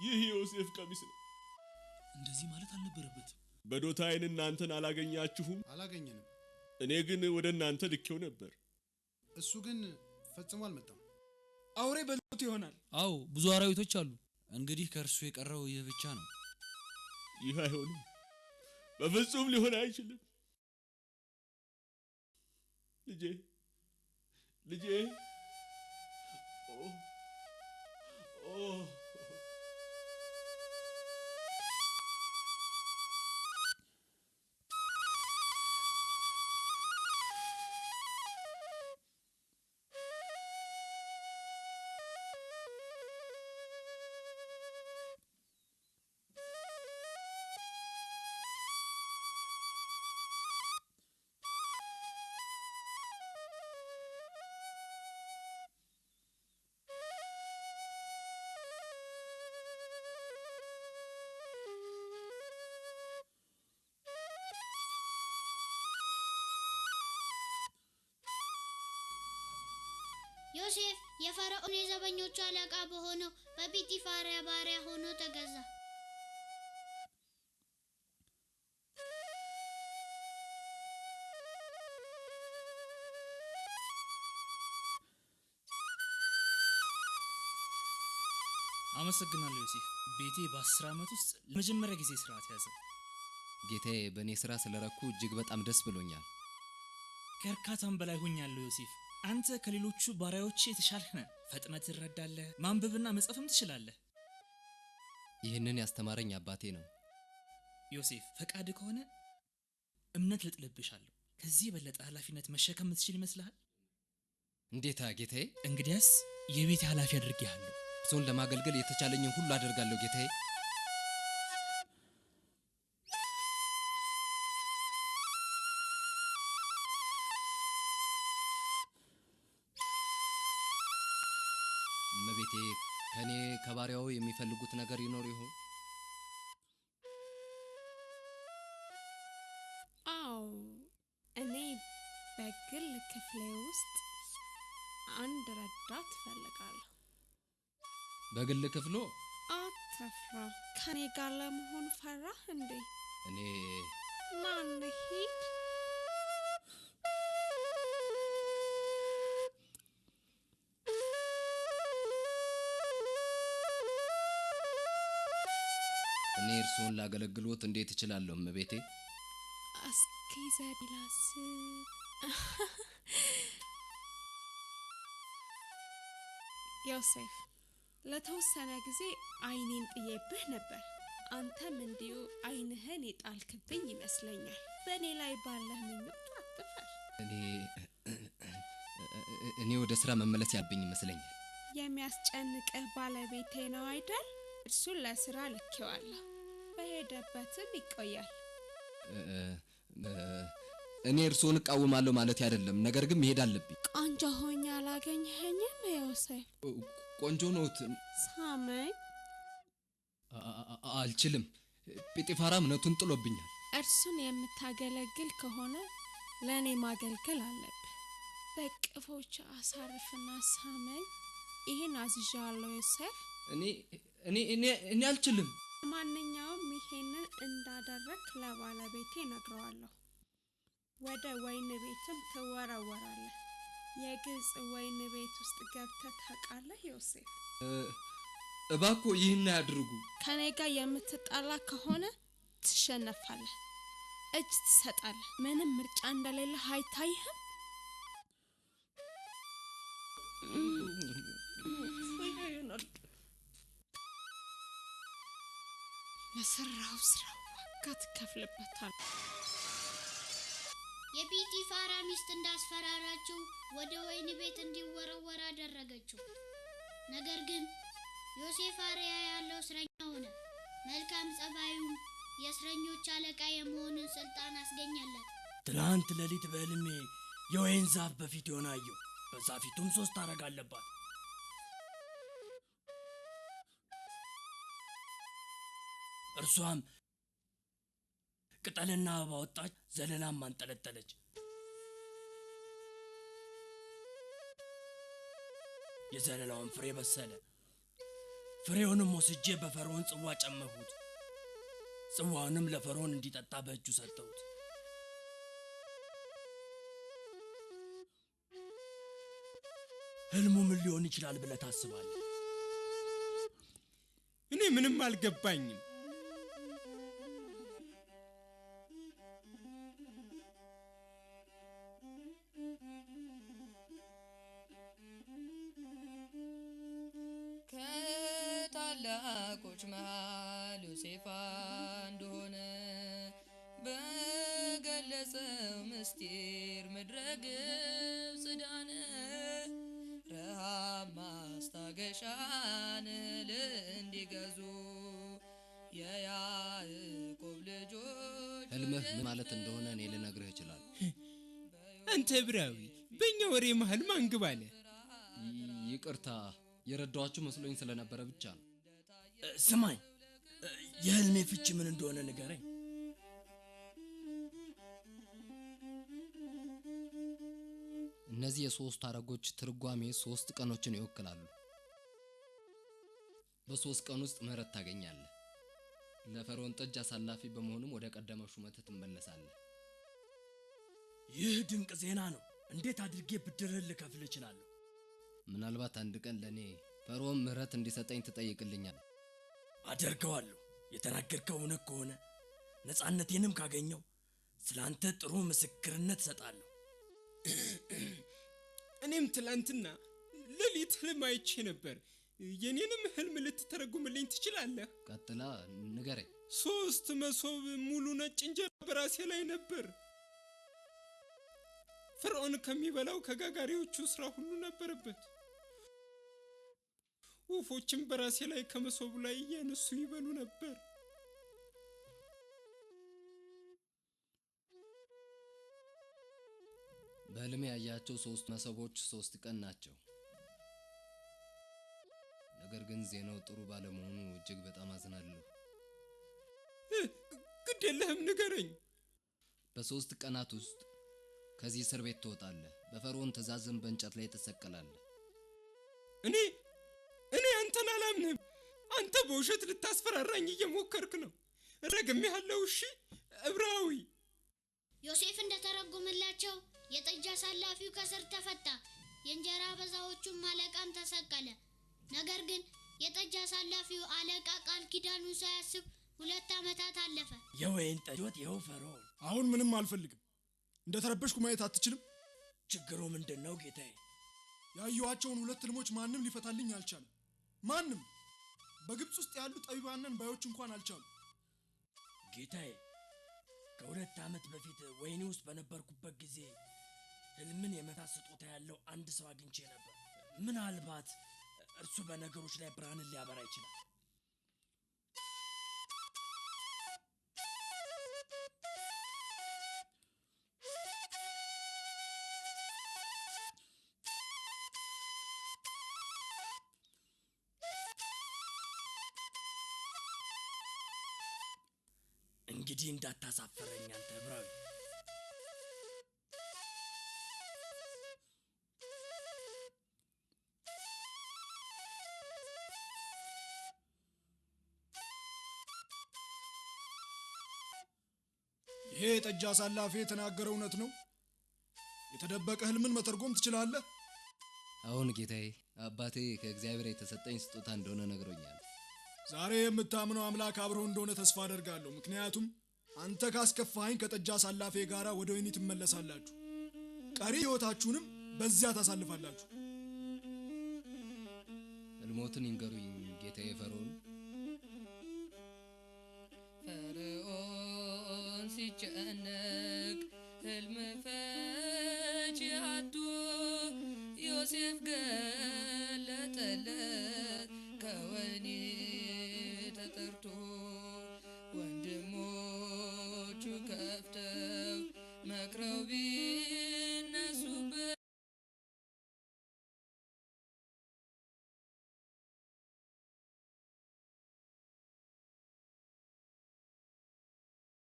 ይህ ዮሴፍ ቀሚስ ነው። እንደዚህ ማለት አልነበረበትም። በዶታይን እናንተን አላገኛችሁም? አላገኘንም። እኔ ግን ወደ እናንተ ልኬው ነበር። እሱ ግን ፈጽሞ አልመጣም። አውሬ በልቶት ይሆናል። አዎ ብዙ አራዊቶች አሉ። እንግዲህ ከእርሱ የቀረው ይህ ብቻ ነው። ይህ አይሆንም፣ በፍጹም ሊሆን አይችልም። ልጄ ኦ ዮሴፍ የፈርዖን የዘበኞቹ አለቃ በሆነው በጲጢፋራ ባሪያ ሆኖ ተገዛ። አመሰግናለሁ ዮሴፍ። ቤቴ በ10 ዓመት ውስጥ ለመጀመሪያ ጊዜ ስርዓት ያዘ። ጌታዬ በእኔ ሥራ ስለረኩ እጅግ በጣም ደስ ብሎኛል። ከእርካታም በላይ ሆኛለሁ ዮሴፍ። አንተ ከሌሎቹ ባሪያዎች የተሻልህ ነህ። ፈጥነህ ትረዳለህ፣ ማንበብና መጻፍም ትችላለህ። ይህንን ያስተማረኝ አባቴ ነው። ዮሴፍ ፈቃድ ከሆነ እምነት ልጥልብሻለሁ። ከዚህ የበለጠ ኃላፊነት መሸከም የምትችል ይመስልሃል? እንዴታ ጌታዬ? እንግዲያስ የቤት ኃላፊ አድርጌሃለሁ። እርሶን ለማገልገል የተቻለኝን ሁሉ አደርጋለሁ ጌታዬ። እመቤቴ ከኔ ከባሪያው የሚፈልጉት ነገር ይኖር ይሆን? አዎ፣ እኔ በግል ክፍሌ ውስጥ አንድ ረዳት እፈልጋለሁ። በግል ክፍሎ? አትፍራ። ከኔ ጋር ለመሆን ፈራህ እንዴ? እኔ ና እንሂድ። እኔ እርሶን ላገለግሎት እንዴት እችላለሁ እመቤቴ? እስኪ ዘዴ ላስብ። ዮሴፍ ለተወሰነ ጊዜ አይኔን ጥዬብህ ነበር። አንተም እንዲሁ አይንህን የጣልክብኝ ይመስለኛል። በእኔ ላይ ባለህ ምኞት አትፈር። እኔ ወደ ስራ መመለስ ያለብኝ ይመስለኛል። የሚያስጨንቅህ ባለቤቴ ነው አይደል? እርሱን ለስራ ልኬዋለሁ። በሄደበትም ይቆያል። እኔ እርሶን እቃወማለሁ ማለት አይደለም፣ ነገር ግን መሄድ አለብኝ። ቆንጆ ሆኜ አላገኘኸኝም ዮሴፍ? ቆንጆ ነዎት። ሳመኝ። አልችልም። ጲጢፋራ እምነቱን ጥሎብኛል። እርሱን የምታገለግል ከሆነ ለእኔ ማገልገል አለብህ። በቅፎች አሳርፍና ሳመኝ። ይህን አዝዣለሁ ዮሴፍ። እኔ አልችልም። ማንኛውም ይሄንን እንዳደረግ ለባለቤቴ ነግረዋለሁ። ወደ ወይን ቤትም ትወረወራለህ። የግብፅ ወይን ቤት ውስጥ ገብተህ ታውቃለህ ዮሴፍ? እባክዎ ይህን ያድርጉ። ከኔ ጋር የምትጣላ ከሆነ ትሸነፋለህ፣ እጅ ትሰጣለህ። ምንም ምርጫ እንደሌለህ አይታይህም? ለሰራው ስራ ዋጋ ትከፍልበታል። የጲጢፋራ ሚስት እንዳስፈራራችው ወደ ወይን ቤት እንዲወረወር አደረገችው። ነገር ግን ዮሴፍ አርያ ያለው እስረኛ ሆነ። መልካም ጸባዩም የእስረኞች አለቃ የመሆንን ስልጣን አስገኘለት። ትናንት ሌሊት በሕልሜ የወይን ዛፍ በፊት አየሁ። በዛፊቱም 3 ሐረግ አለባት። እርሷም ቅጠልና አበባ ወጣች፣ ዘለላም አንጠለጠለች። የዘለላውን ፍሬ በሰለ፣ ፍሬውንም ወስጄ በፈርዖን ጽዋ ጨመርሁት። ጽዋውንም ለፈርዖን እንዲጠጣ በእጁ ሰጠሁት። ህልሙ ምን ሊሆን ይችላል ብለህ ታስባለህ? እኔ ምንም አልገባኝም። ከታላቆች መሃል ዮሴፍ እንደሆነ በገለጸው ምስጢር ምድረ ግብፅ ዳነ። ረሃብ ማስታገሻን እንዲገዙ የያዕቆብ ልጆች ህልምህ ምን ማለት እንደሆነ እኔ ልነግርህ እችላለሁ። አንተ ዕብራዊ በእኛ ወሬ መሃል ማን ግባ አለ? ይቅርታ የረዳኋችሁ መስሎኝ ስለነበረ ብቻ ነው። ስማኝ፣ የህልሜ ፍቺ ምን እንደሆነ ንገረኝ። እነዚህ የሶስት ሐረጎች ትርጓሜ 3 ቀኖችን ይወክላሉ። በ3 ቀን ውስጥ ምህረት ታገኛለህ። ለፈርዖን ጠጅ አሳላፊ በመሆኑም ወደ ቀደመው ሹመት ትመለሳለህ። ይህ ድንቅ ዜና ነው። እንዴት አድርጌ ብድርህን ልከፍል እችላለሁ? ምናልባት አንድ ቀን ለኔ ፈርዖን ምህረት እንዲሰጠኝ ትጠይቅልኛለህ። አደርገዋለሁ። የተናገርከው እውነት ከሆነ ነፃነቴንም ካገኘው ስላንተ ጥሩ ምስክርነት እሰጣለሁ። እኔም ትላንትና ሌሊት ህልም አይቼ ነበር። የኔንም ህልም ልትተረጉምልኝ ትችላለህ? ቀጥላ ንገረኝ። 3 መሶብ ሙሉ ነጭ እንጀራ በራሴ ላይ ነበር። ፈርዖን ከሚበላው ከጋጋሪዎቹ ስራ ሁሉ ነበረበት። ወፎችም በራሴ ላይ ከመሶቡ ላይ እያነሱ ይበሉ ነበር። በህልሜ ያያቸው 3 መሶቦች 3 ቀን ናቸው። ነገር ግን ዜናው ጥሩ ባለመሆኑ እጅግ በጣም አዝናለሁ። ግድ የለህም ንገረኝ። በ3 ቀናት ውስጥ ከዚህ እስር ቤት ትወጣለህ። በፈርዖን ትእዛዝም በእንጨት ላይ ትሰቀላለህ። እኔ አንተን አላምንም። አንተ በውሸት ልታስፈራራኝ እየሞከርክ ነው። ረግሜሃለሁ። እሺ ዕብራዊ። ዮሴፍ እንደተረጎመላቸው የጠጅ አሳላፊው ከስር ተፈታ፣ የእንጀራ አበዛዎቹም አለቃም ተሰቀለ። ነገር ግን የጠጅ አሳላፊው አለቃ ቃል ኪዳኑን ሳያስብ 2 ዓመታት አለፈ። የወይን ጠጆት ይኸው ፈርዖን። አሁን ምንም አልፈልግም። እንደተረበሽኩ ማየት አትችልም? ችግሩ ምንድነው ጌታዬ? ያየኋቸውን 2 ህልሞች ማንም ሊፈታልኝ አልቻለም። ማንም። በግብፅ ውስጥ ያሉ ጠቢባንን ባዮች እንኳን አልቻሉ። ጌታዬ፣ ከ2 ዓመት በፊት ወይኔ ውስጥ በነበርኩበት ጊዜ ህልምን የመታት ስጦታ ያለው አንድ ሰው አግኝቼ ነበር። ምናልባት እርሱ በነገሮች ላይ ብርሃንን ሊያበራ ይችላል። እንግዲህ እንዳታሳፈረኝ አንተ ዕብራዊ። ይሄ የጠጅ አሳላፊ የተናገረው እውነት ነው? የተደበቀ ህልምን መተርጎም ትችላለህ? አሁን ጌታዬ፣ አባቴ ከእግዚአብሔር የተሰጠኝ ስጦታ እንደሆነ ነግሮኛል። ዛሬ የምታምነው አምላክ አብረው እንደሆነ ተስፋ አደርጋለሁ። ምክንያቱም አንተ ካስከፋኸኝ ከጠጅ አሳላፊ ጋራ ወደ ወህኒ ትመለሳላችሁ። ቀሪ ህይወታችሁንም በዚያ ታሳልፋላችሁ። ህልሞትን ይንገሩኝ ጌታዬ ፈርዖን። ፈርዖን ሲጨነቅ ህልም ፈቺ አጡ ዮሴፍ ገለጠለት ከወህኒ ተጠርቶ። ወንድሞቹ ከፍተው መክረው